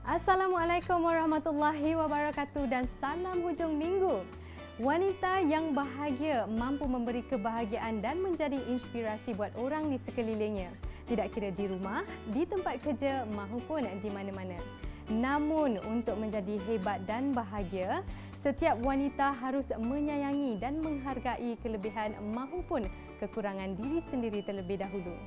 Assalamualaikum warahmatullahi wabarakatuh dan salam hujung minggu. Wanita yang bahagia mampu memberi kebahagiaan dan menjadi inspirasi buat orang di sekelilingnya. Tidak kira di rumah, di tempat kerja maupun di mana-mana. Namun untuk menjadi hebat dan bahagia, setiap wanita harus menyayangi dan menghargai kelebihan maupun kekurangan diri sendiri terlebih dahulu.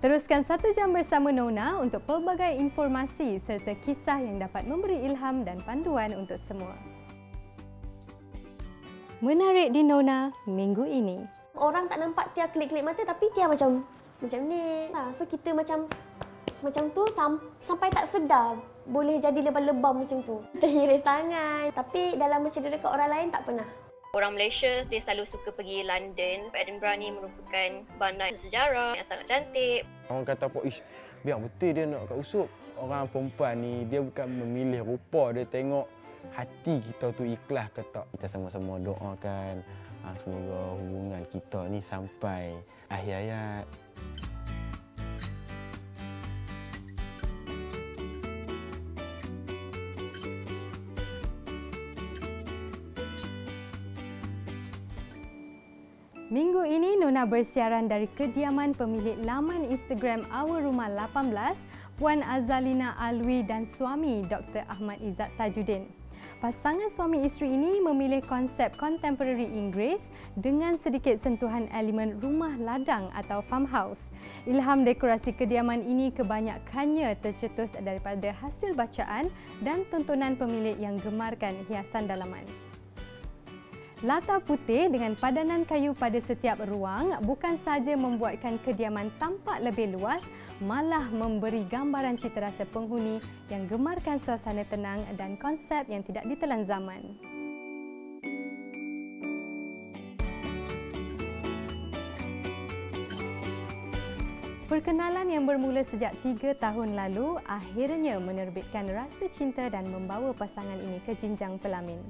Teruskan 1 jam bersama Nona untuk pelbagai informasi serta kisah yang dapat memberi ilham dan panduan untuk semua. Menarik di Nona minggu ini. Orang tak nampak Tia kelip-kelip mata tapi Tia macam ni. So kita macam tu sampai tak sedar boleh jadi lebam-lebam macam tu. Terhiris tangan tapi dalam masa dekat orang lain tak pernah. Orang Malaysia dia selalu suka pergi London. Edinburgh ni merupakan bandar sejarah yang sangat cantik. Orang kata apa, biar betul dia nak kat Usop. Orang perempuan ni dia bukan memilih rupa, dia tengok hati kita tu ikhlas ke tak. Kita sama-sama doakan semoga hubungan kita ni sampai akhir hayat. Minggu ini Nona bersiaran dari kediaman pemilik laman Instagram Our Rumah 18, Puan Azalina Alwi dan suami Dr. Ahmad Izzat Tajuddin. Pasangan suami isteri ini memilih konsep contemporary Inggeris dengan sedikit sentuhan elemen rumah ladang atau farmhouse. Ilham dekorasi kediaman ini kebanyakannya tercetus daripada hasil bacaan dan tontonan pemilik yang gemarkan hiasan dalaman. Latar putih dengan padanan kayu pada setiap ruang bukan sahaja membuatkan kediaman tampak lebih luas, malah memberi gambaran citarasa penghuni yang gemarkan suasana tenang dan konsep yang tidak ditelan zaman. Perkenalan yang bermula sejak 3 tahun lalu akhirnya menerbitkan rasa cinta dan membawa pasangan ini ke jenjang pelamin.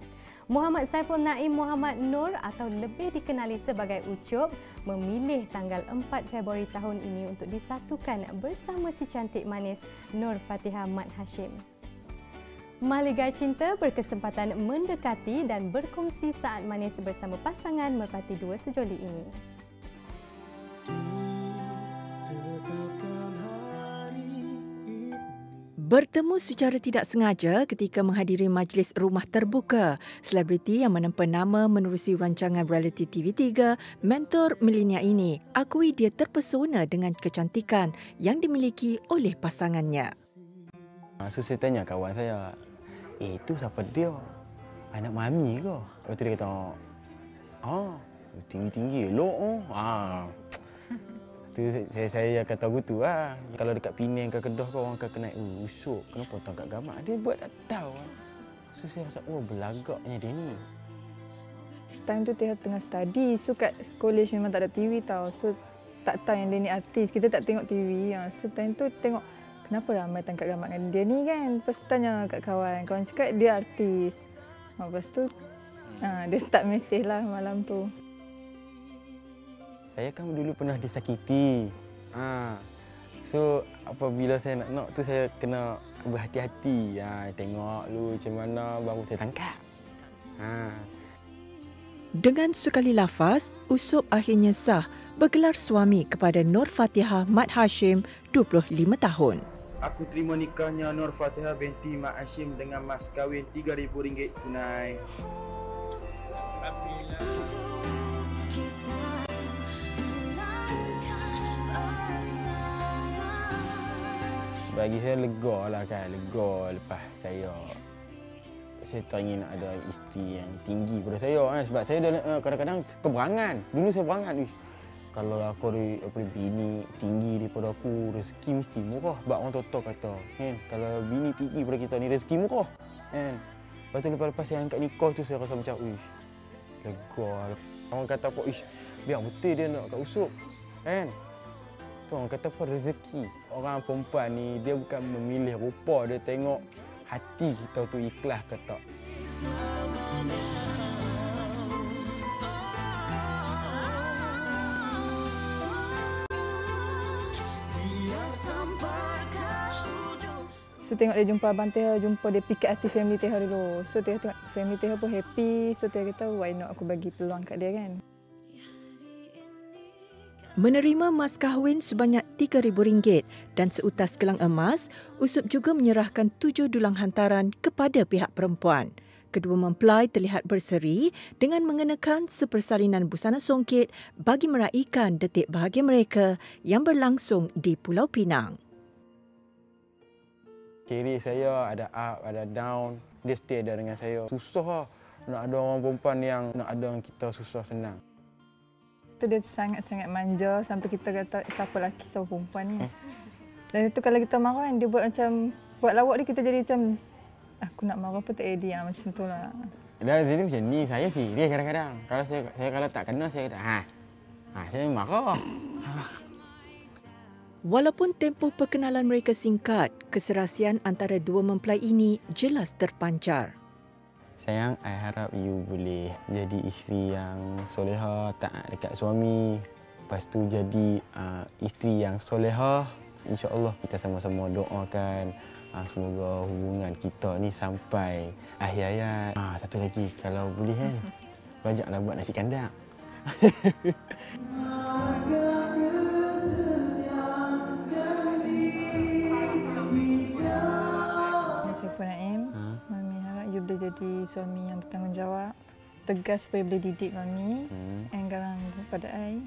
Muhammad Saiful Naim Muhammad Nur atau lebih dikenali sebagai Ucup memilih tanggal 4 Februari tahun ini untuk disatukan bersama si cantik manis Nur Fatihah Mat Hashim. Mahligai Cinta berkesempatan mendekati dan berkongsi saat manis bersama pasangan merpati dua sejoli ini. Bertemu secara tidak sengaja ketika menghadiri majlis rumah terbuka, selebriti yang menempa nama menerusi rancangan reality TV3 Mentor Milenia ini akui dia terpesona dengan kecantikan yang dimiliki oleh pasangannya. So saya tanya kawan saya, itu siapa dia? Anak mami ke? Lepas tu dia kata, tinggi-tinggi, elok. Tu saya kata gitu lah. Kalau dekat Penang ke Kedah ke orang akan kena Usop. Kenapa tak kat Gamak? Dia buat tak tahu. So saya rasa belagaknya dia ni. Time tu Tia tengah study. So kat college memang tak ada TV tau. So tak tahu yang dia ni artis. Kita tak tengok TV. So time tu tengok kenapa ramai tangkap Gamak dengan dia ni kan. Lepas tu tanya kat kawan. Kawan cakap dia artis. Lepas tu dia start mesej lah malam tu. Saya kan dulu pernah disakiti. So apabila saya nak tu saya kena berhati-hati. Tengok dulu macam mana baru saya tangkap. Dengan sekali lafaz, Usop akhirnya sah bergelar suami kepada Nur Fatihah Mat Hashim, 25 tahun. Aku terima nikahnya Nur Fatihah binti Mat Hashim dengan mas kahwin RM3,000 tunai. Bagi saya lega lah kan, lega lepas saya tak ingin nak ada isteri yang tinggi pada saya kan. Sebab saya kadang-kadang keberangan. Dulu saya berangan, kalau aku ada bini tinggi daripada aku, rezeki mesti murah. Sebab orang tua kata, kan, kalau bini tinggi daripada kita ni rezeki murah. Kan. Lepas tu lepas saya angkat nikah tu saya rasa macam, lega. Orang kata apa, biar betul dia nak kat Usop. Kan. Orang kata apa, rezeki. Orang perempuan ni dia bukan memilih rupa, dia tengok hati kita tu ikhlas ke tak. So tengok dia jumpa abang Teh, jumpa dia pick up hati family Teh dulu. So Teh tengok family Teh pun happy. So Teh kata why not aku bagi peluang kat dia kan. Menerima mas kahwin sebanyak RM3,000 dan seutas gelang emas, Usop juga menyerahkan 7 dulang hantaran kepada pihak perempuan. Kedua mempelai terlihat berseri dengan mengenakan sepersalinan busana songket bagi meraihkan detik bahagia mereka yang berlangsung di Pulau Pinang. Kiri saya ada up, ada down. Dia stay ada dengan saya. Susah lah nak ada orang perempuan yang nak ada dengan kita susah senang. Tu dia sangat-sangat manja sampai kita kata siapa lelaki siapa perempuan ni. Dan itu kalau kita marah kan, dia buat lawak dia, kita jadi macam aku nak marah pun tak edit macam tu lah. Dan jadi macam ni, saya serius kadang-kadang. Kalau saya kalau tak kena, saya kata, saya marah. Walaupun tempoh perkenalan mereka singkat, keserasian antara dua mempelai ini jelas terpancar. Sayang, I harap you boleh jadi isteri yang soleha, taat dekat suami. Lepas tu jadi isteri yang soleha. InsyaAllah kita sama-sama doakan semoga hubungan kita ni sampai akhir hayat. Satu lagi, kalau boleh kan, bajaklah buat nasi kandar. Siapa Naim? Mami harap you boleh jadi suami yang bertanggungjawab, tegas supaya boleh didik Mami, yang garang kepada I,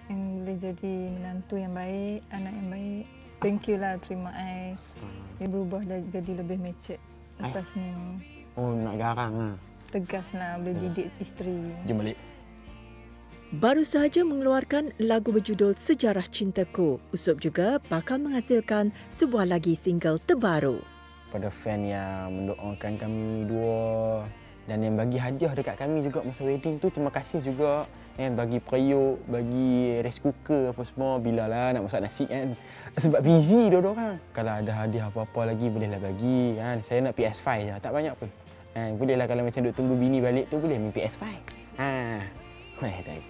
yang boleh jadi menantu yang baik, anak yang baik. Thank you lah, terima I. Dia berubah jadi lebih mature lepas ni. Oh, nak garang lah. Tegas lah, boleh didik isteri. Jom balik. Baru sahaja mengeluarkan lagu berjudul Sejarah Cintaku, Usop juga bakal menghasilkan sebuah lagi single terbaru. Pada fan yang mendoakan kami dua dan yang bagi hadiah dekat kami juga masa wedding tu, terima kasih juga. Bagi periuk, bagi rice cooker apa semua, bilalah nak masak nasi kan. Sebab busy dua-dua orang. Kalau ada hadiah apa-apa lagi bolehlah bagi kan. Saya nak PS5 je, tak banyak pun. Bolehlah kalau macam duk tunggu bini balik tu boleh main PS5.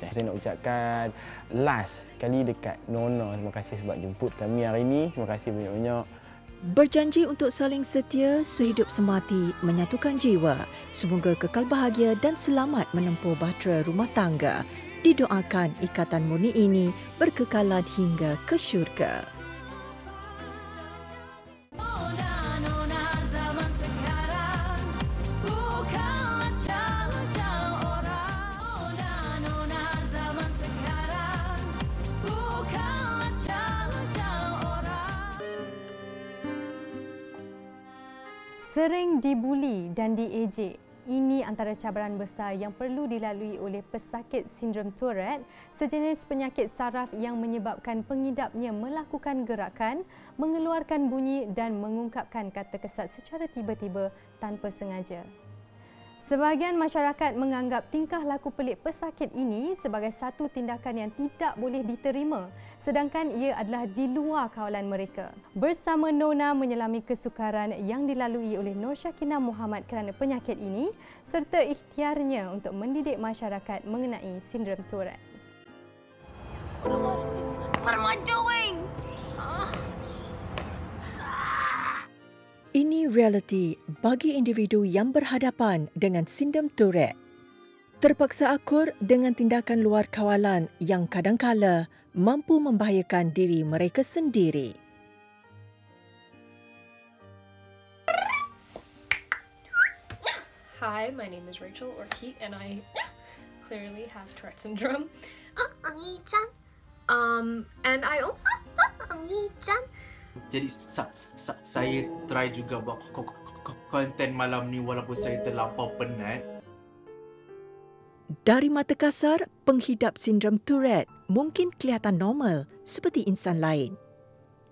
Saya nak ucapkan last kali dekat Nona, terima kasih sebab jemput kami hari ini. Terima kasih banyak-banyak. Berjanji untuk saling setia, sehidup semati, menyatukan jiwa. Semoga kekal bahagia dan selamat menempuh bahtera rumah tangga. Didoakan ikatan murni ini berkekalan hingga ke syurga. Sering dibuli dan diejek. Ini antara cabaran besar yang perlu dilalui oleh pesakit sindrom Tourette, sejenis penyakit saraf yang menyebabkan pengidapnya melakukan gerakan, mengeluarkan bunyi dan mengungkapkan kata kesat secara tiba-tiba tanpa sengaja. Sebahagian masyarakat menganggap tingkah laku pelik pesakit ini sebagai satu tindakan yang tidak boleh diterima, sedangkan ia adalah di luar kawalan mereka. Bersama Nona menyelami kesukaran yang dilalui oleh Nur Syakina Muhammad kerana penyakit ini serta ikhtiarnya untuk mendidik masyarakat mengenai sindrom Tourette. Ini realiti bagi individu yang berhadapan dengan sindrom Tourette. Terpaksa akur dengan tindakan luar kawalan yang kadangkala mampu membahayakan diri mereka sendiri. Hi, my name is Rachel Orkeet and I clearly have Tourette syndrome. And I Jadi saya try juga buat konten malam ni walaupun saya terlampau penat. Dari mata kasar, penghidap sindrom Tourette mungkin kelihatan normal seperti insan lain.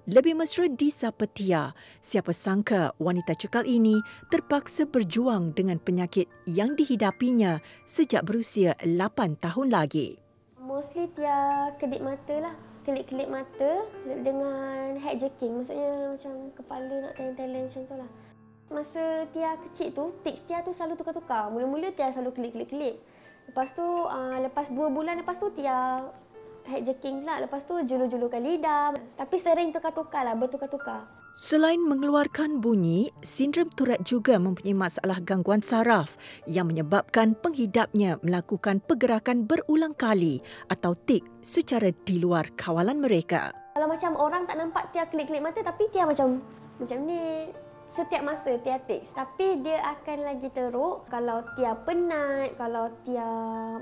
Lebih mesra disapa Tia, siapa sangka wanita cekal ini terpaksa berjuang dengan penyakit yang dihidapinya sejak berusia 8 tahun lagi. Mostly Tia kedip mata lah. Kelip-kelip mata dengan hijacking. Maksudnya macam kepala nak talent-talent macam tu lah. Masa Tia kecil tu, tics Tia tu selalu tukar-tukar. Mula-mula Tia selalu kelip-kelip-kelip. Lepas tu, lepas 2 bulan lepas tu Tia hijacking pula. Lepas tu julur-julurkan lidah. Tapi sering tukar-tukar lah, bertukar-tukar. Selain mengeluarkan bunyi, sindrom Tourette juga mempunyai masalah gangguan saraf yang menyebabkan penghidapnya melakukan pergerakan berulang kali atau tik secara di luar kawalan mereka. Kalau macam orang tak nampak Tia kelip-kelip mata, tapi Tia macam ni. Setiap masa Tia tiks. Tapi dia akan lagi teruk kalau Tia penat, kalau Tia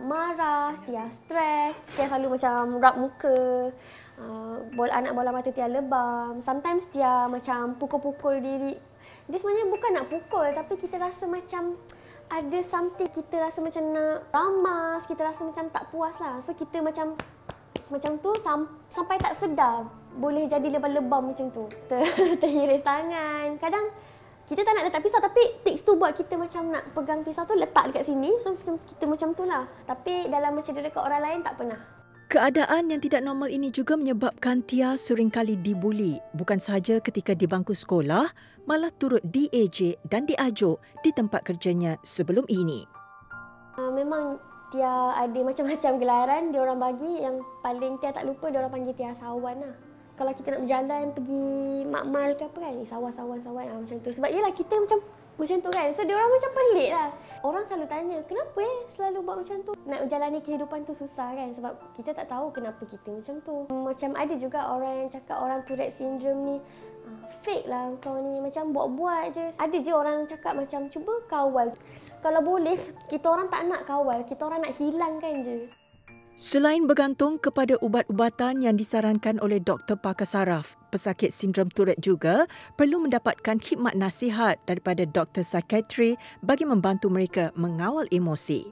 marah, Tia stres. Tia selalu macam rap muka. Anak bola mata Tia lebam. Sometimes Tia macam pukul-pukul diri. Dia sebenarnya bukan nak pukul, tapi kita rasa macam ada something. Kita rasa macam nak ramas, kita rasa macam tak puas lah. So kita macam tu sampai tak sedar boleh jadi lebam-lebam macam tu. Terhiris tangan. Kadang kita tak nak letak pisau, tapi tics tu buat kita macam nak pegang pisau tu letak dekat sini. So kita macam tu lah. Tapi dalam bercedera dekat orang lain tak pernah. Keadaan yang tidak normal ini juga menyebabkan Tia seringkali dibuli, bukan sahaja ketika di bangku sekolah, malah turut diejek dan diajuk di tempat kerjanya sebelum ini. Memang Tia ada macam-macam gelaran dia orang bagi. Yang paling Tia tak lupa, dia orang panggil Tia Sawan lah. Kalau kita nak berjalan pergi makmal ke apa kan, Sawan macam tu. Sebab yelah kita macam tu kan. So dia orang macam pelik lah. Orang selalu tanya, kenapa selalu buat macam tu? Nak menjalani kehidupan tu susah kan, sebab kita tak tahu kenapa kita macam tu. Macam ada juga orang yang cakap orang Tourette syndrome ni fake lah kau ni, macam buat-buat je. Ada je orang cakap macam cuba kawal. Kalau boleh, kita orang tak nak kawal, kita orang nak hilangkan je. Selain bergantung kepada ubat-ubatan yang disarankan oleh doktor pakar saraf, pesakit sindrom Tourette juga perlu mendapatkan khidmat nasihat daripada doktor psikiatri bagi membantu mereka mengawal emosi.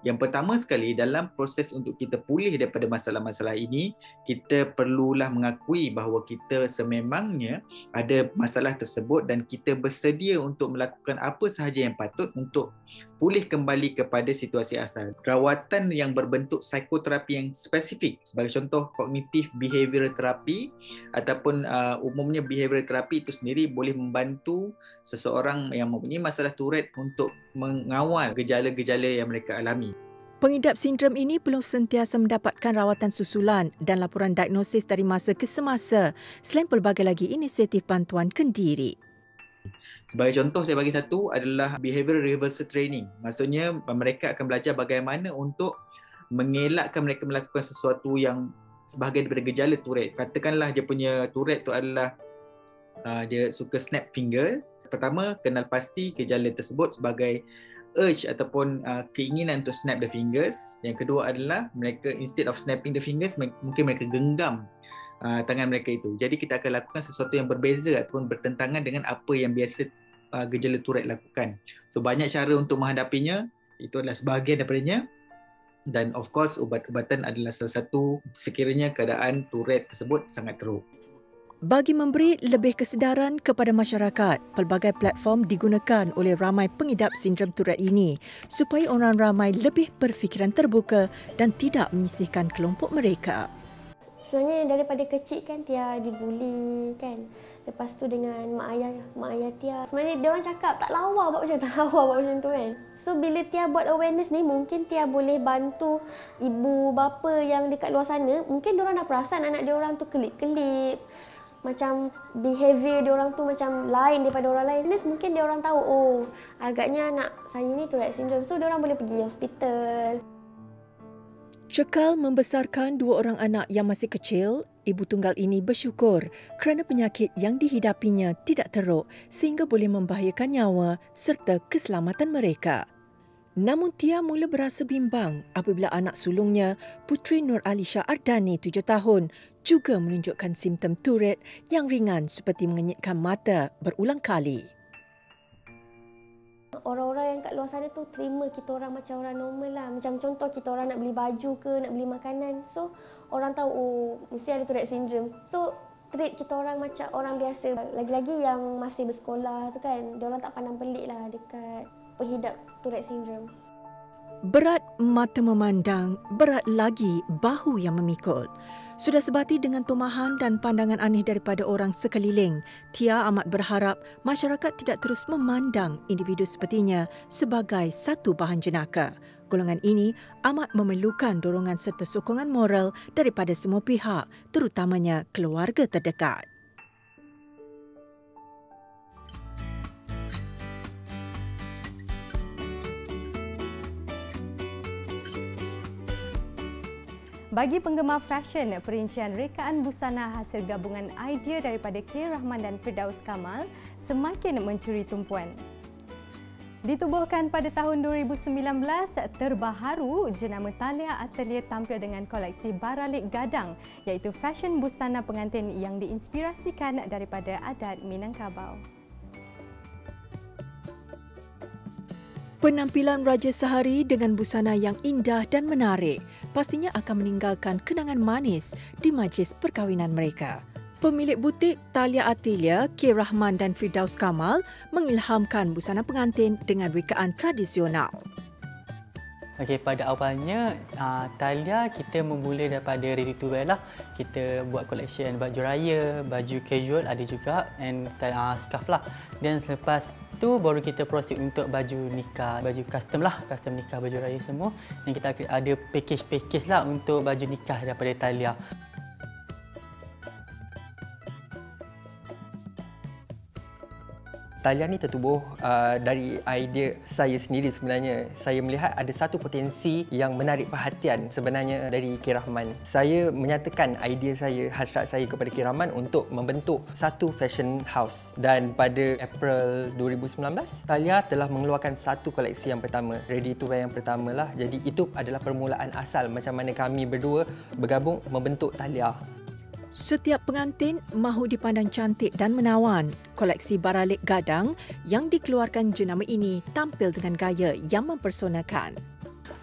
Yang pertama sekali, dalam proses untuk kita pulih daripada masalah-masalah ini, kita perlulah mengakui bahawa kita sememangnya ada masalah tersebut dan kita bersedia untuk melakukan apa sahaja yang patut untuk pulih kembali kepada situasi asal. Rawatan yang berbentuk psikoterapi yang spesifik, sebagai contoh kognitif behavioral therapy ataupun umumnya behavioral therapy itu sendiri boleh membantu seseorang yang mempunyai masalah Tourette untuk mengawal gejala-gejala yang mereka alami. Pengidap sindrom ini perlu sentiasa mendapatkan rawatan susulan dan laporan diagnosis dari masa ke semasa selain pelbagai lagi inisiatif bantuan kendiri. Sebagai contoh saya bagi satu adalah behavioral reversal training. Maksudnya mereka akan belajar bagaimana untuk mengelakkan mereka melakukan sesuatu yang sebahagian daripada gejala Tourette. Katakanlah dia punya Tourette tu adalah dia suka snap finger. Pertama, kenal pasti gejala tersebut sebagai urge ataupun keinginan untuk snap the fingers. Yang kedua adalah mereka instead of snapping the fingers, mungkin mereka genggam tangan mereka itu. Jadi kita akan lakukan sesuatu yang berbeza ataupun bertentangan dengan apa yang biasa gejala Tourette lakukan. So banyak cara untuk menghadapinya, itu adalah sebahagian daripadanya. Dan of course ubat-ubatan adalah salah satu sekiranya keadaan Tourette tersebut sangat teruk. Bagi memberi lebih kesedaran kepada masyarakat, pelbagai platform digunakan oleh ramai pengidap sindrom Tourette ini supaya orang ramai lebih berfikiran terbuka dan tidak menyisihkan kelompok mereka. Sebenarnya daripada kecil kan Tia dibuli kan. Lepas tu dengan mak ayah Tia, sebenarnya dia orang cakap tak lawa buat macam tu kan. So bila Tia buat awareness ni, mungkin Tia boleh bantu ibu bapa yang dekat luar sana. Mungkin dia orang dah perasan anak dia orang tu kelip-kelip. Macam behavior dia orang tu macam lain daripada orang lain. Mungkin dia orang tahu, oh agaknya anak saya ni Tourette syndrome. So dia orang boleh pergi hospital. Cekal membesarkan dua orang anak yang masih kecil, ibu tunggal ini bersyukur kerana penyakit yang dihidapinya tidak teruk sehingga boleh membahayakan nyawa serta keselamatan mereka. Namun Tia mula berasa bimbang apabila anak sulungnya, Puteri Nur Alisha Ardani 7 tahun, juga menunjukkan simptom Tourette yang ringan seperti mengenyitkan mata berulang kali. Orang-orang yang kat luar sana tu terima kita orang macam orang normal lah. Macam contoh kita orang nak beli baju ke, nak beli makanan. So orang tahu, oh mesti ada Tourette syndrome. So treat kita orang macam orang biasa. Lagi-lagi yang masih bersekolah tu kan, dia orang tak pandang pelik lah dekat penghidap Tourette syndrome. Berat mata memandang, berat lagi bahu yang memikul. Sudah sebati dengan tomahan dan pandangan aneh daripada orang sekeliling, Tia amat berharap masyarakat tidak terus memandang individu sepertinya sebagai satu bahan jenaka. Golongan ini amat memerlukan dorongan serta sokongan moral daripada semua pihak, terutamanya keluarga terdekat. Bagi penggemar fashion, perincian rekaan busana hasil gabungan idea daripada K. Rahman dan Firdaus Kamal semakin mencuri tumpuan. Ditubuhkan pada tahun 2019, terbaharu jenama Thalia Atelier tampil dengan koleksi baralik gadang iaitu fashion busana pengantin yang diinspirasikan daripada adat Minangkabau. Penampilan Raja Sehari dengan busana yang indah dan menarik pastinya akan meninggalkan kenangan manis di majlis perkahwinan mereka. Pemilik butik Thalia Atelier, K. Rahman dan Firdaus Kamal mengilhamkan busana pengantin dengan rekaan tradisional. Okey, pada awalnya Thalia kita memulai daripada ready to wear lah. Kita buat collection baju raya, baju casual ada juga and scarf lah. Dan selepas tu baru kita proceed untuk baju nikah, baju custom lah, custom nikah, baju raya semua. Dan kita ada package lah untuk baju nikah daripada Thalia. Thalia ni tertubuh dari idea saya sendiri sebenarnya. Saya melihat ada satu potensi yang menarik perhatian sebenarnya dari K. Rahman. Saya menyatakan idea saya, hasrat saya kepada K. Rahman untuk membentuk satu fashion house. Dan pada April 2019, Thalia telah mengeluarkan satu koleksi yang pertama, ready to wear yang pertama lah. Jadi itu adalah permulaan asal macam mana kami berdua bergabung membentuk Thalia. Setiap pengantin mahu dipandang cantik dan menawan. Koleksi baralik gadang yang dikeluarkan jenama ini tampil dengan gaya yang mempersonakan.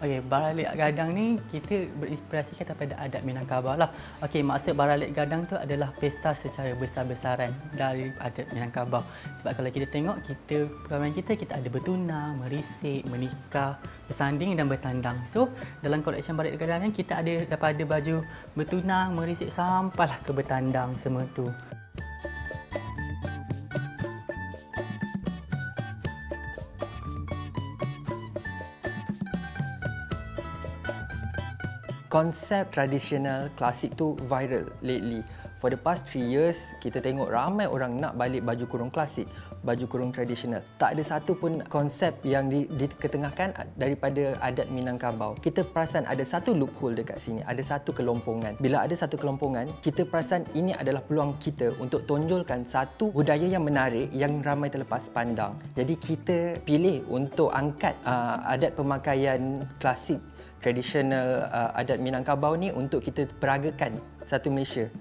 Okey, baralik gadang ni kita berinspirasikan daripada adat Minangkabau lah. Okey, maksud baralik gadang tu adalah pesta secara besar-besaran dari adat Minangkabau. Sebab kalau kita tengok, perkahwinan kita ada bertunang, merisik, menikah, bersanding dan bertandang. So, dalam koleksi baralik gadang ni kita ada daripada baju bertunang, merisik sampailah ke bertandang semua tu. Konsep tradisional klasik tu viral lately. For the past 3 years, kita tengok ramai orang nak balik baju kurung klasik, baju kurung tradisional. Tak ada satu pun konsep yang diketengahkan daripada adat Minangkabau. Kita perasan ada satu loophole dekat sini, ada satu kelompongan. Bila ada satu kelompongan, kita perasan ini adalah peluang kita untuk tonjolkan satu budaya yang menarik yang ramai terlepas pandang. Jadi kita pilih untuk angkat adat pemakaian klasik tradisional adat Minangkabau ni untuk kita peragakan satu Malaysia.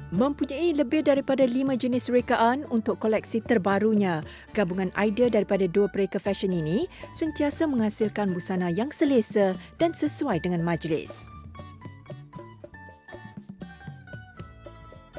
Mempunyai lebih daripada 5 jenis rekaan untuk koleksi terbarunya, gabungan idea daripada dua pereka fashion ini sentiasa menghasilkan busana yang selesa dan sesuai dengan majlis.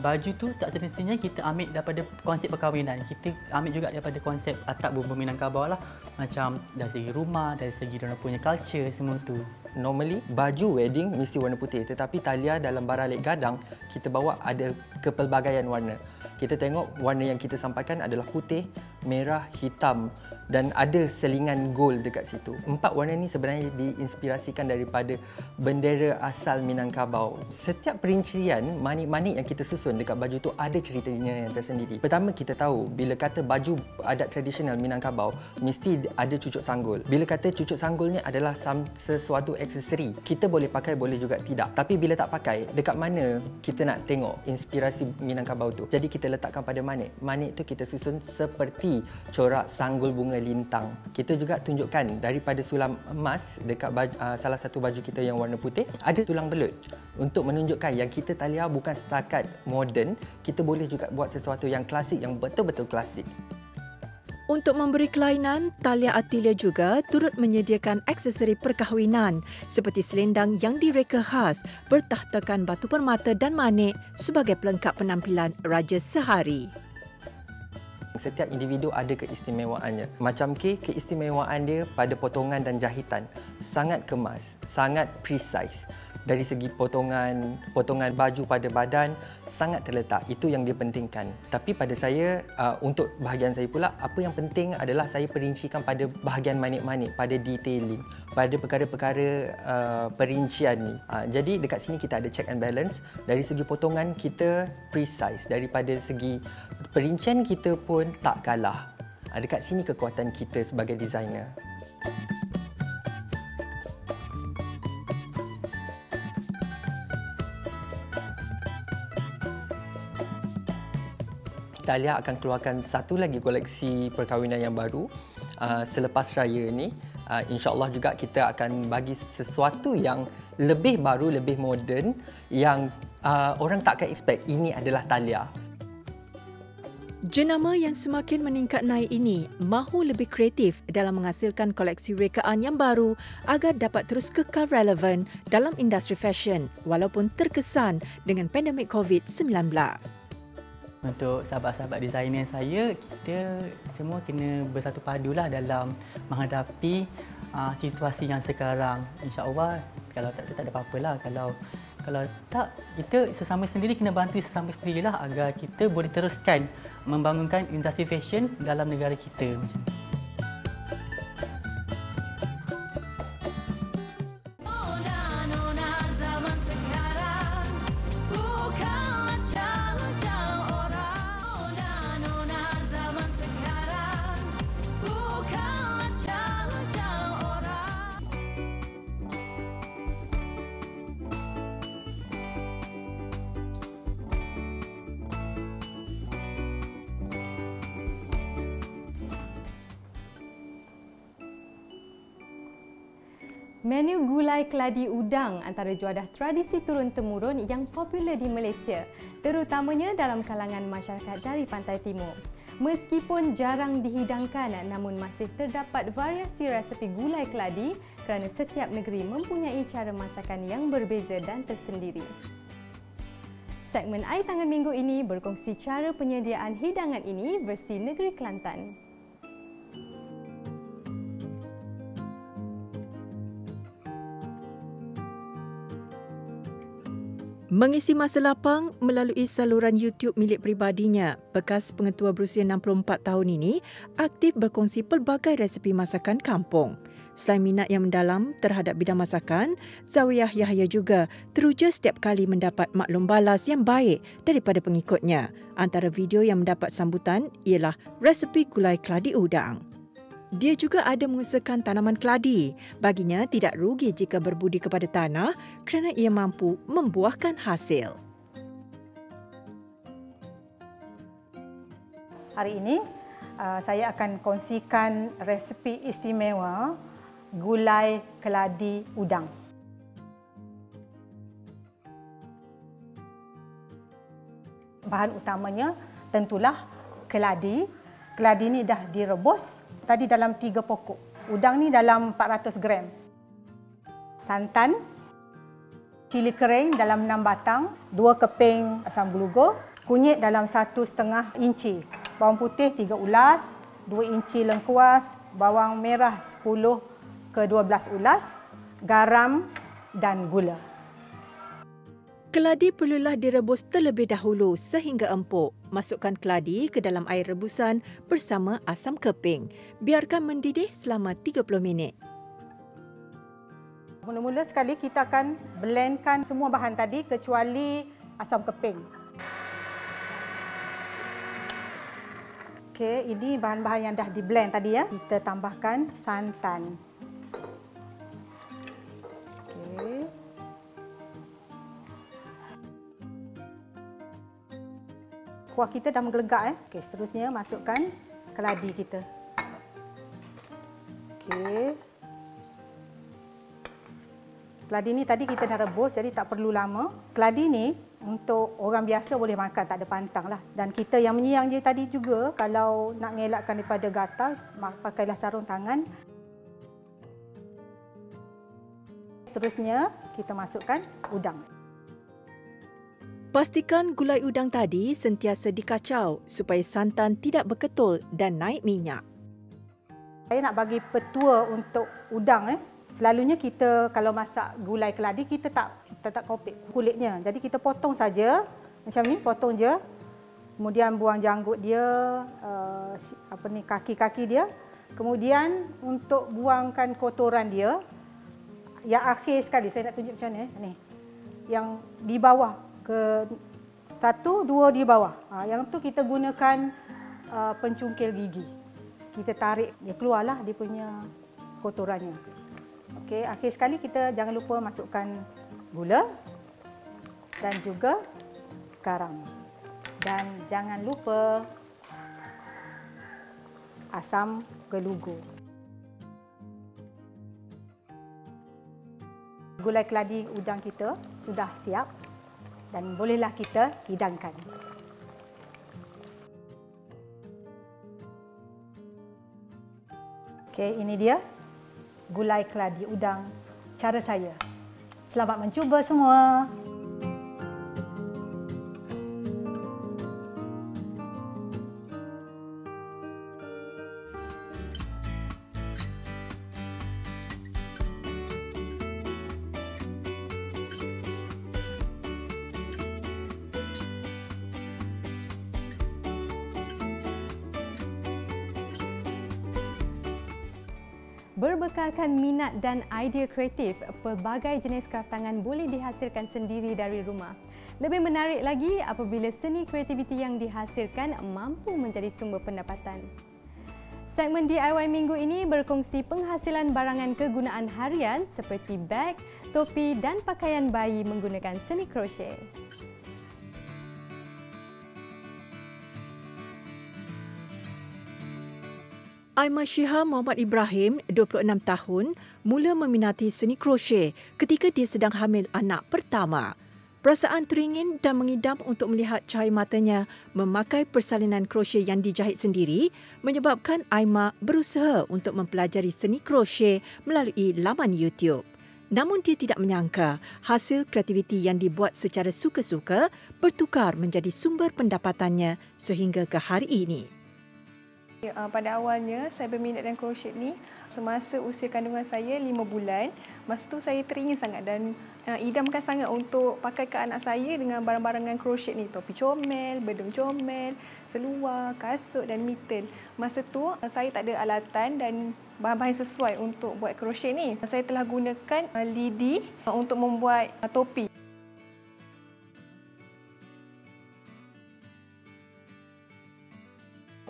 Baju tu tak semestinya kita ambil daripada konsep perkahwinan. Kita ambil juga daripada konsep atap bumbu Minangkabau lah. Macam dari segi rumah, dari segi diorang punya culture, semua tu. Normally, baju wedding mesti warna putih. Tetapi Thalia dalam baralik gadang, kita bawa ada kepelbagaian warna. Kita tengok warna yang kita sampaikan adalah putih, merah, hitam dan ada selingan gold dekat situ. 4 warna ni sebenarnya diinspirasikan daripada bendera asal Minangkabau. Setiap perincian manik-manik yang kita susun dekat baju tu ada ceritanya yang tersendiri. Pertama, kita tahu bila kata baju adat tradisional Minangkabau mesti ada cucuk sanggul. Bila kata cucuk sanggul ni adalah sesuatu aksesori. Kita boleh pakai, boleh juga tidak. Tapi bila tak pakai, dekat mana kita nak tengok inspirasi Minangkabau tu? Jadi kita letakkan pada manik. Manik tu kita susun seperti corak sanggul bunga lintang. Kita juga tunjukkan daripada sulam emas dekat salah satu baju kita yang warna putih, ada tulang belut untuk menunjukkan yang kita Thalia bukan setakat moden, kita boleh juga buat sesuatu yang klasik, yang betul-betul klasik. Untuk memberi kelainan, Thalia Atelier juga turut menyediakan aksesori perkahwinan seperti selendang yang direka khas bertahtakan batu permata dan manik sebagai pelengkap penampilan Raja Sehari. Setiap individu ada keistimewaannya. Macam K, keistimewaan dia pada potongan dan jahitan. Sangat kemas, sangat precise. Dari segi potongan baju pada badan sangat terletak. Itu yang dia pentingkan. Tapi pada saya, untuk bahagian saya pula, apa yang penting adalah saya perincikan pada bahagian manik-manik, pada detailing, pada perkara-perkara perincian ni. Jadi dekat sini kita ada check and balance. Dari segi potongan kita precise. Daripada segi perincian kita pun tak kalah. Dekat sini kekuatan kita sebagai designer. Talia akan keluarkan satu lagi koleksi perkahwinan yang baru selepas raya ni. InsyaAllah juga kita akan bagi sesuatu yang lebih baru, lebih moden yang orang tak akan expect ini adalah Talia. Jenama yang semakin meningkat naik ini mahu lebih kreatif dalam menghasilkan koleksi rekaan yang baru agar dapat terus kekal relevan dalam industri fashion walaupun terkesan dengan pandemik COVID-19. Untuk sahabat-sahabat designer saya, kita semua kena bersatu padulah dalam menghadapi situasi yang sekarang. InsyaAllah, kalau tak ada apa-apalah. Kalau tak, kita sesama sendiri kena bantu sesama sendirilah agar kita boleh teruskan membangunkan industri fashion dalam negara kita. Menu gulai keladi udang antara juadah tradisi turun-temurun yang popular di Malaysia, terutamanya dalam kalangan masyarakat dari Pantai Timur. Meskipun jarang dihidangkan, namun masih terdapat variasi resepi gulai keladi kerana setiap negeri mempunyai cara masakan yang berbeza dan tersendiri. Segmen Air Tangan minggu ini berkongsi cara penyediaan hidangan ini versi negeri Kelantan. Mengisi masa lapang melalui saluran YouTube milik peribadinya, bekas pengetua berusia 64 tahun ini aktif berkongsi pelbagai resepi masakan kampung. Selain minat yang mendalam terhadap bidang masakan, Zawiyah Yahya juga teruja setiap kali mendapat maklum balas yang baik daripada pengikutnya. Antara video yang mendapat sambutan ialah resepi gulai keladi udang. Dia juga ada mengusahakan tanaman keladi. Baginya tidak rugi jika berbudi kepada tanah kerana ia mampu membuahkan hasil. Hari ini saya akan kongsikan resepi istimewa gulai keladi udang. Bahan utamanya tentulah keladi. Keladi ini dah direbus. Tadi dalam 3 pokok. Udang ni dalam 400 gram. Santan, cili kering dalam 6 batang, 2 keping asam beluga, kunyit dalam 1,5 inci, bawang putih 3 ulas, 2 inci lengkuas, bawang merah 10 ke 12 ulas, garam dan gula. Keladi perlulah direbus terlebih dahulu sehingga empuk. Masukkan keladi ke dalam air rebusan bersama asam keping. Biarkan mendidih selama 30 minit. Mula-mula sekali kita akan blendkan semua bahan tadi kecuali asam keping. Okey, ini bahan-bahan yang dah di-blend tadi ya. Kita tambahkan santan. Okey. Kuah kita dah menggelegak. Okey, seterusnya masukkan keladi kita. Okey. Keladi ni tadi kita dah rebus jadi tak perlu lama. Keladi ni untuk orang biasa boleh makan, tak ada pantang lah. Dan kita yang menyiang je tadi juga, kalau nak mengelakkan daripada gatal, pakailah sarung tangan. Seterusnya kita masukkan udang. Pastikan gulai udang tadi sentiasa dikacau supaya santan tidak berketul dan naik minyak. Saya nak bagi petua untuk udang. Selalunya kita kalau masak gulai keladi kita tak kopek kulitnya. Jadi kita potong saja macam ni, potong je. Kemudian buang janggut dia, kaki-kaki dia. Kemudian untuk buangkan kotoran dia, yang akhir sekali saya nak tunjuk macam ni. Ni. Yang di bawah ke 1, 2 di bawah. Yang tu kita gunakan pencungkil gigi. Kita tarik, dia keluarlah dia punya kotorannya. Okey, akhir sekali kita jangan lupa masukkan gula dan juga garam. Dan jangan lupa asam gelugu. Gulai keladi udang kita sudah siap dan bolehlah kita hidangkan. Okey, ini dia gulai keladi udang cara saya. Selamat mencuba semua. Berbekalkan minat dan idea kreatif, pelbagai jenis kraftangan boleh dihasilkan sendiri dari rumah. Lebih menarik lagi apabila seni kreativiti yang dihasilkan mampu menjadi sumber pendapatan. Segmen DIY minggu ini berkongsi penghasilan barangan kegunaan harian seperti beg, topi dan pakaian bayi menggunakan seni krochet. Aimah Syiha Muhammad Ibrahim, 26 tahun, mula meminati seni krochet ketika dia sedang hamil anak pertama. Perasaan teringin dan mengidam untuk melihat cahaya matanya memakai persalinan krochet yang dijahit sendiri menyebabkan Aimah berusaha untuk mempelajari seni krochet melalui laman YouTube. Namun dia tidak menyangka hasil kreativiti yang dibuat secara suka-suka bertukar menjadi sumber pendapatannya sehingga ke hari ini. Pada awalnya saya berminat dengan crochet ni semasa usia kandungan saya 5 bulan. Masa tu saya teringin sangat dan idamkan sangat untuk pakai ke anak saya dengan barang-barangan crochet ni, topi comel, bedung comel, seluar, kasut dan mitten. Masa tu saya tak ada alatan dan bahan-bahan sesuai untuk buat crochet ni. Saya telah gunakan lidi untuk membuat topi.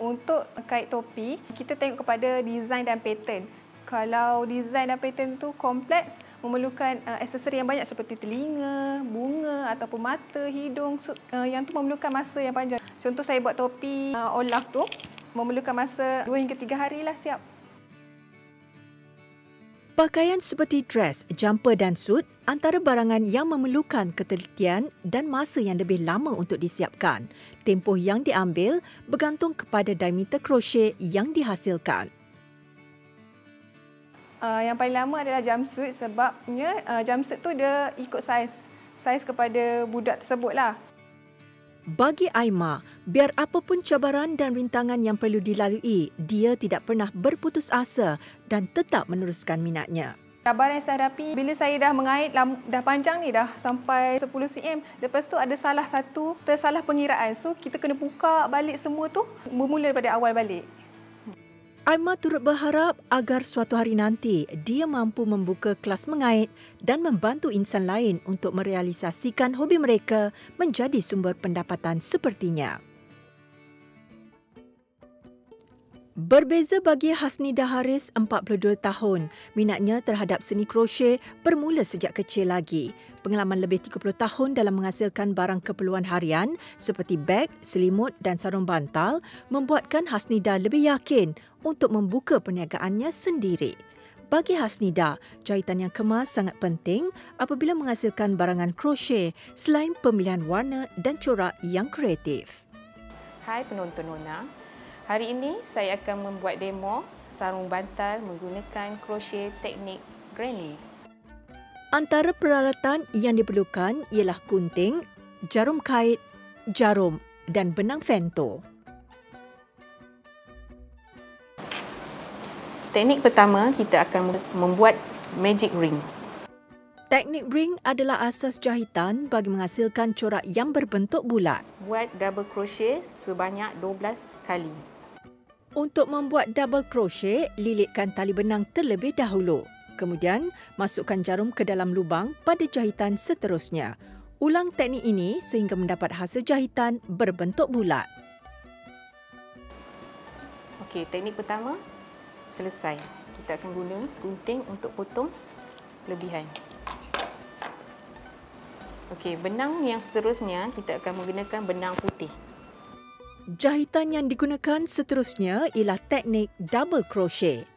Untuk kait topi, kita tengok kepada design dan pattern. Kalau design dan pattern tu kompleks, memerlukan aksesori yang banyak seperti telinga, bunga ataupun mata, hidung. Yang tu memerlukan masa yang panjang. Contoh saya buat topi Olaf tu, memerlukan masa 2 hingga 3 hari lah siap. Pakaian seperti dress, jumper dan suit antara barangan yang memerlukan ketelitian dan masa yang lebih lama untuk disiapkan. Tempoh yang diambil bergantung kepada diameter crochet yang dihasilkan. Yang paling lama adalah jumpsuit sebabnya jumpsuit tu dia ikut saiz kepada budak tersebut lah. Bagi Aimah, biar apapun cabaran dan rintangan yang perlu dilalui, dia tidak pernah berputus asa dan tetap meneruskan minatnya. Cabaran yang saya hadapi bila saya dah mengait dah panjang ni dah sampai 10 cm. Lepas tu ada tersalah pengiraan. So kita kena buka balik semua tu bermula daripada awal balik. Aimah turut berharap agar suatu hari nanti dia mampu membuka kelas mengait dan membantu insan lain untuk merealisasikan hobi mereka menjadi sumber pendapatan sepertinya. Berbeza bagi Hasnida Haris, 42 tahun. Minatnya terhadap seni krochet bermula sejak kecil lagi. Pengalaman lebih 30 tahun dalam menghasilkan barang keperluan harian seperti beg, selimut dan sarung bantal membuatkan Hasnida lebih yakin untuk membuka perniagaannya sendiri. Bagi Hasnida, jahitan yang kemas sangat penting apabila menghasilkan barangan krochet selain pemilihan warna dan corak yang kreatif. Hai penonton Nona. Hari ini saya akan membuat demo sarung bantal menggunakan crochet teknik granny. Antara peralatan yang diperlukan ialah gunting, jarum kait, jarum dan benang fento. Teknik pertama, kita akan membuat magic ring. Teknik ring adalah asas jahitan bagi menghasilkan corak yang berbentuk bulat. Buat double crochet sebanyak 12 kali. Untuk membuat double crochet, lilitkan tali benang terlebih dahulu. Kemudian, masukkan jarum ke dalam lubang pada jahitan seterusnya. Ulang teknik ini sehingga mendapat hasil jahitan berbentuk bulat. Okey, teknik pertama selesai. Kita akan guna gunting untuk potong lebihan. Okey, benang yang seterusnya kita akan menggunakan benang putih. Jahitan yang digunakan seterusnya ialah teknik double crochet.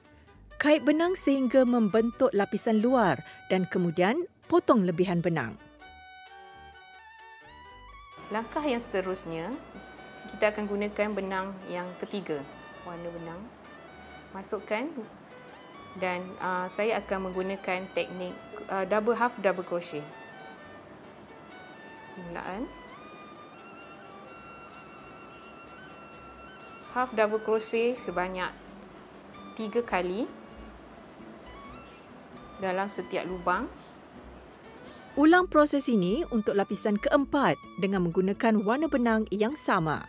Kait benang sehingga membentuk lapisan luar dan kemudian potong lebihan benang. Langkah yang seterusnya, kita akan gunakan benang yang ketiga. Warna benang. Masukkan dan saya akan menggunakan teknik half double crochet. Penggunaan half double crochet sebanyak 3 kali dalam setiap lubang. Ulang proses ini untuk lapisan keempat dengan menggunakan warna benang yang sama.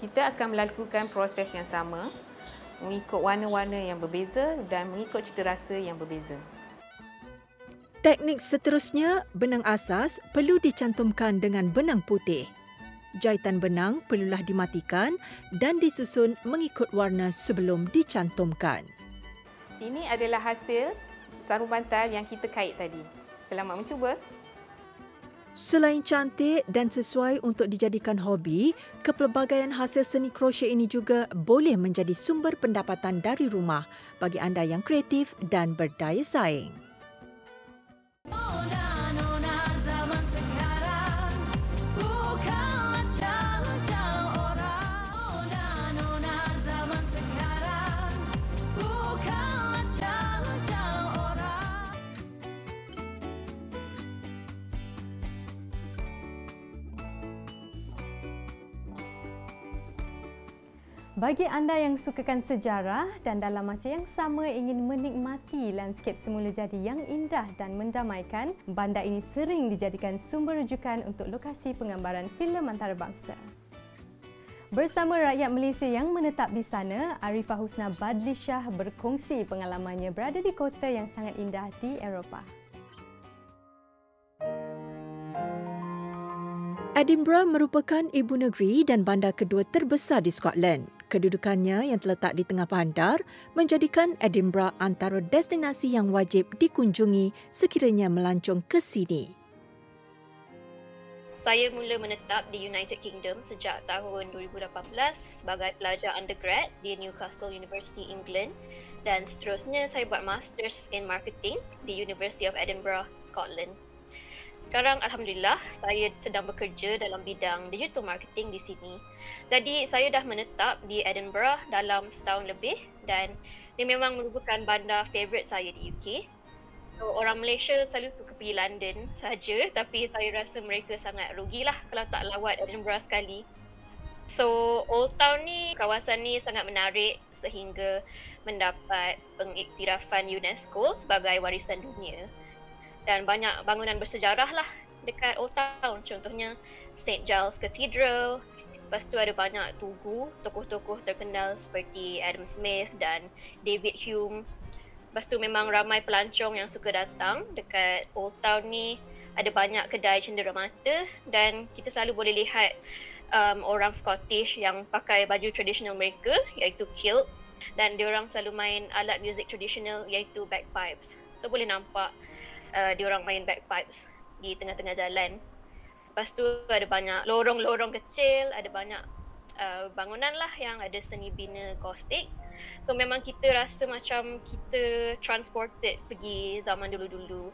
Kita akan melakukan proses yang sama mengikut warna-warna yang berbeza dan mengikut cita rasa yang berbeza. Teknik seterusnya, benang asas perlu dicantumkan dengan benang putih. Jahitan benang perlulah dimatikan dan disusun mengikut warna sebelum dicantumkan. Ini adalah hasil sarung bantal yang kita kait tadi. Selamat mencuba. Selain cantik dan sesuai untuk dijadikan hobi, kepelbagaian hasil seni krochet ini juga boleh menjadi sumber pendapatan dari rumah bagi anda yang kreatif dan berdaya saing. Bagi anda yang sukakan sejarah dan dalam masa yang sama ingin menikmati lanskap semula jadi yang indah dan mendamaikan, bandar ini sering dijadikan sumber rujukan untuk lokasi penggambaran filem antarabangsa. Bersama rakyat Malaysia yang menetap di sana, Arifah Husna Badlisyah berkongsi pengalamannya berada di kota yang sangat indah di Eropah. Edinburgh merupakan ibu negeri dan bandar kedua terbesar di Scotland. Kedudukannya yang terletak di tengah bandar menjadikan Edinburgh antara destinasi yang wajib dikunjungi sekiranya melancong ke sini. Saya mula menetap di United Kingdom sejak tahun 2018 sebagai pelajar undergrad di Newcastle University, England, dan seterusnya saya buat Masters in Marketing di University of Edinburgh, Scotland. Sekarang Alhamdulillah saya sedang bekerja dalam bidang digital marketing di sini. Jadi saya dah menetap di Edinburgh dalam setahun lebih dan dia memang merupakan bandar favourite saya di UK. So, orang Malaysia selalu suka pergi London saja, tapi saya rasa mereka sangat rugilah kalau tak lawat Edinburgh sekali. So Old Town ni, kawasan ni sangat menarik sehingga mendapat pengiktirafan UNESCO sebagai warisan dunia. Dan banyak bangunan bersejarah lah dekat Old Town. Contohnya St. Giles Cathedral. Lepas tu ada banyak tugu, tokoh-tokoh terkenal seperti Adam Smith dan David Hume. Lepas tu memang ramai pelancong yang suka datang dekat Old Town ni. Ada banyak kedai cenderamata dan kita selalu boleh lihat orang Scottish yang pakai baju tradisional mereka iaitu kilt. Dan diorang selalu main alat muzik tradisional iaitu bagpipes. So boleh nampak diorang main bagpipes di tengah-tengah jalan. Lepas tu ada banyak lorong-lorong kecil, ada banyak bangunan lah yang ada seni bina Gothic. So memang kita rasa macam kita transported pergi zaman dulu-dulu.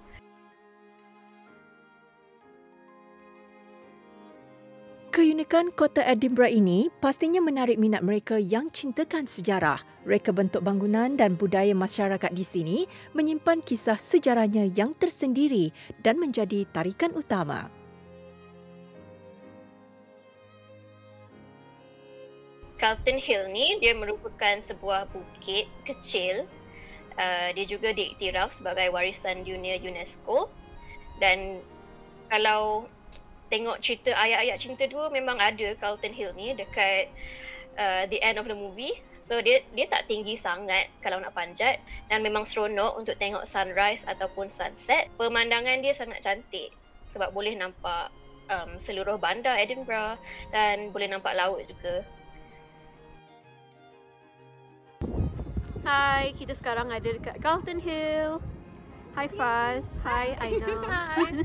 Keunikan kota Edinburgh ini pastinya menarik minat mereka yang cintakan sejarah. Reka bentuk bangunan dan budaya masyarakat di sini menyimpan kisah sejarahnya yang tersendiri dan menjadi tarikan utama. Carlton Hill ni dia merupakan sebuah bukit kecil. Dia juga diiktiraf sebagai warisan dunia UNESCO. Dan kalau tengok cerita ayat-ayat cinta dua, memang ada Carlton Hill ni dekat the end of the movie. So dia tak tinggi sangat kalau nak panjat, dan memang seronok untuk tengok sunrise ataupun sunset. Pemandangan dia sangat cantik sebab boleh nampak seluruh bandar Edinburgh dan boleh nampak laut juga. Hai, kita sekarang ada dekat Carlton Hill. Hi Faz, hi Aina. Hi.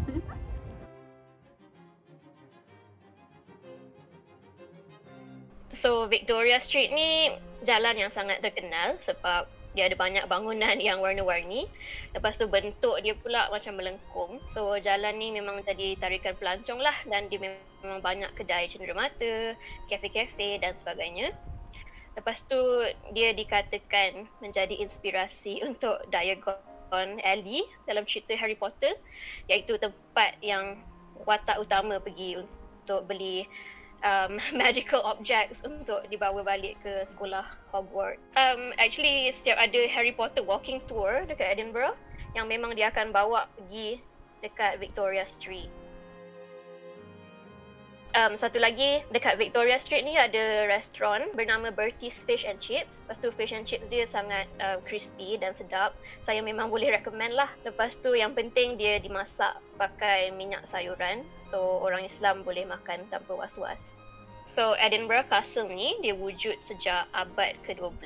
So Victoria Street ni jalan yang sangat terkenal sebab dia ada banyak bangunan yang warna-warni. Lepas tu bentuk dia pula macam melengkung. So jalan ni memang jadi tarikan pelancong lah, dan dia memang banyak kedai cenderamata, kafe-kafe dan sebagainya. Lepas tu dia dikatakan menjadi inspirasi untuk Diagon Alley dalam cerita Harry Potter, iaitu tempat yang watak utama pergi untuk beli magical objects untuk dibawa balik ke sekolah Hogwarts. Actually setiap ada Harry Potter walking tour dekat Edinburgh yang memang dia akan bawa pergi dekat Victoria Street. Satu lagi dekat Victoria Street ni ada restoran bernama Bertie's Fish and Chips. Lepas tu fish and chips dia sangat crispy dan sedap. Saya memang boleh recommend lah. Lepas tu yang penting dia dimasak pakai minyak sayuran. So orang Islam boleh makan tanpa was-was. So Edinburgh Castle ni dia wujud sejak abad ke-12.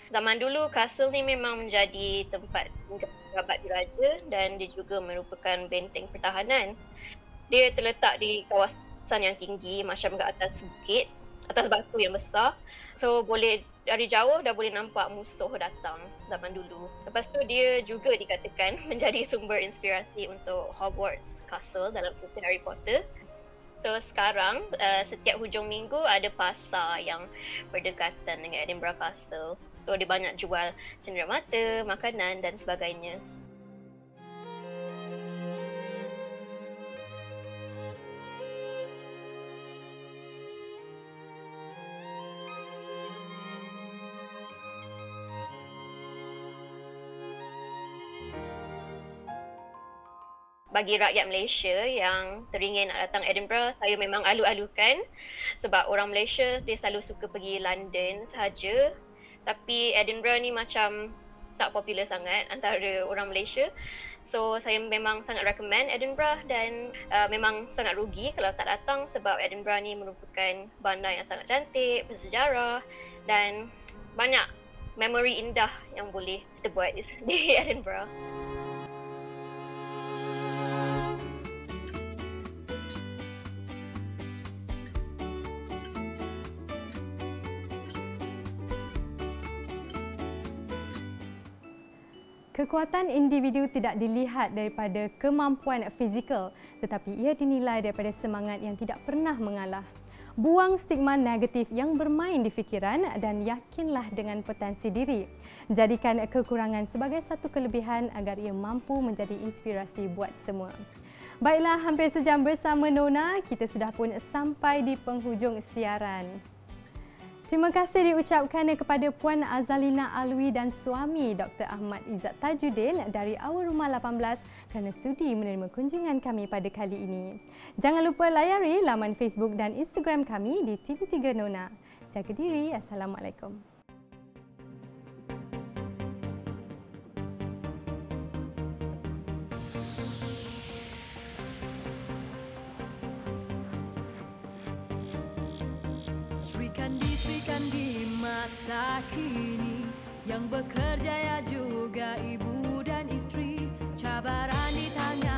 Zaman dulu castle ni memang menjadi tempat pejabat diraja dan dia juga merupakan benteng pertahanan. Dia terletak di kawasan yang tinggi macam kat atas bukit, atas batu yang besar. So boleh dari jauh dah boleh nampak musuh datang zaman dulu. Lepas tu dia juga dikatakan menjadi sumber inspirasi untuk Hogwarts Castle dalam cerita Harry Potter. So sekarang setiap hujung minggu ada pasar yang berdekatan dengan Edinburgh Castle. So dia banyak jual cenderamata, makanan dan sebagainya. Bagi rakyat Malaysia yang teringin nak datang Edinburgh, saya memang alu-alukan sebab orang Malaysia dia selalu suka pergi London sahaja. Tapi Edinburgh ni macam tak popular sangat antara orang Malaysia. So saya memang sangat recommend Edinburgh dan memang sangat rugi kalau tak datang sebab Edinburgh ni merupakan bandar yang sangat cantik, bersejarah dan banyak memori indah yang boleh kita buat di Edinburgh. Kekuatan individu tidak dilihat daripada kemampuan fizikal, tetapi ia dinilai daripada semangat yang tidak pernah mengalah. Buang stigma negatif yang bermain di fikiran dan yakinlah dengan potensi diri. Jadikan kekurangan sebagai satu kelebihan agar ia mampu menjadi inspirasi buat semua. Baiklah, hampir sejam bersama Nona, kita sudah pun sampai di penghujung siaran. Terima kasih diucapkan kepada Puan Azalina Alwi dan suami Dr. Ahmad Izzat Tajuddin dari Awal Rumah 18 kerana sudi menerima kunjungan kami pada kali ini. Jangan lupa layari laman Facebook dan Instagram kami di TV3 Nona. Jaga diri. Assalamualaikum. Sri Kandi masa kini yang bekerja ya juga ibu dan istri, cabaran di tangan